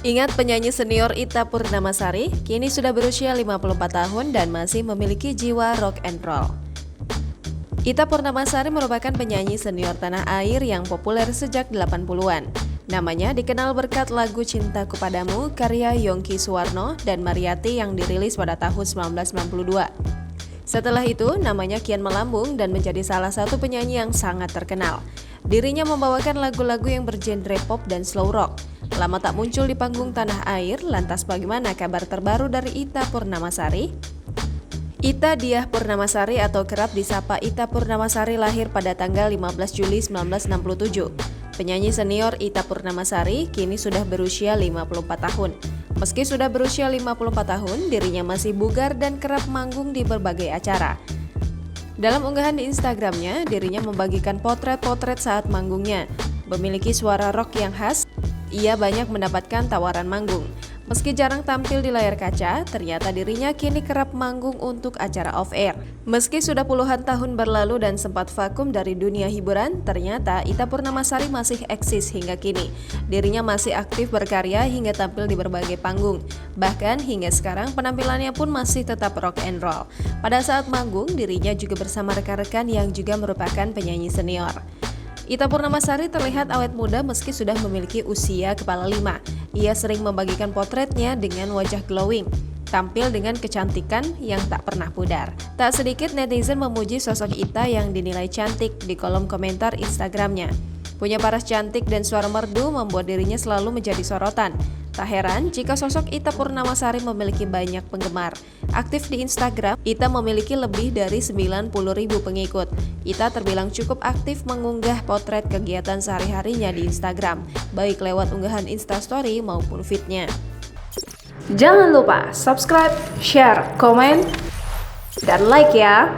Ingat penyanyi senior Ita Purnamasari, kini sudah berusia 54 tahun dan masih memiliki jiwa rock and roll. Ita Purnamasari merupakan penyanyi senior tanah air yang populer sejak 80-an. Namanya dikenal berkat lagu Cintaku Padamu karya Yongki Suwarno dan Mariyati yang dirilis pada tahun 1992. Setelah itu, namanya kian melambung dan menjadi salah satu penyanyi yang sangat terkenal. Dirinya membawakan lagu-lagu yang bergenre pop dan slow rock. Lama tak muncul di panggung tanah air, lantas bagaimana kabar terbaru dari Ita Purnamasari? Ita Diah Purnamasari atau kerap disapa Ita Purnamasari lahir pada tanggal 15 Juli 1967. Penyanyi senior Ita Purnamasari kini sudah berusia 54 tahun. Meski sudah berusia 54 tahun, dirinya masih bugar dan kerap manggung di berbagai acara. Dalam unggahan di Instagramnya, dirinya membagikan potret-potret saat manggungnya. Memiliki suara rock yang khas, ia banyak mendapatkan tawaran manggung. Meski jarang tampil di layar kaca, ternyata dirinya kini kerap manggung untuk acara off-air. Meski sudah puluhan tahun berlalu dan sempat vakum dari dunia hiburan, ternyata Ita Purnamasari masih eksis hingga kini. Dirinya masih aktif berkarya hingga tampil di berbagai panggung. Bahkan hingga sekarang penampilannya pun masih tetap rock and roll. Pada saat manggung, dirinya juga bersama rekan-rekan yang juga merupakan penyanyi senior. Ita Purnamasari terlihat awet muda meski sudah memiliki usia kepala 5. Ia sering membagikan potretnya dengan wajah glowing, tampil dengan kecantikan yang tak pernah pudar. Tak sedikit netizen memuji sosok Ita yang dinilai cantik di kolom komentar Instagramnya. Punya paras cantik dan suara merdu membuat dirinya selalu menjadi sorotan. Tak heran jika sosok Ita Purnamasari memiliki banyak penggemar. Aktif di Instagram, Ita memiliki lebih dari 90.000 pengikut. Ita terbilang cukup aktif mengunggah potret kegiatan sehari-harinya di Instagram, baik lewat unggahan Instastory maupun feed-nya. Jangan lupa subscribe, share, komen, dan like ya!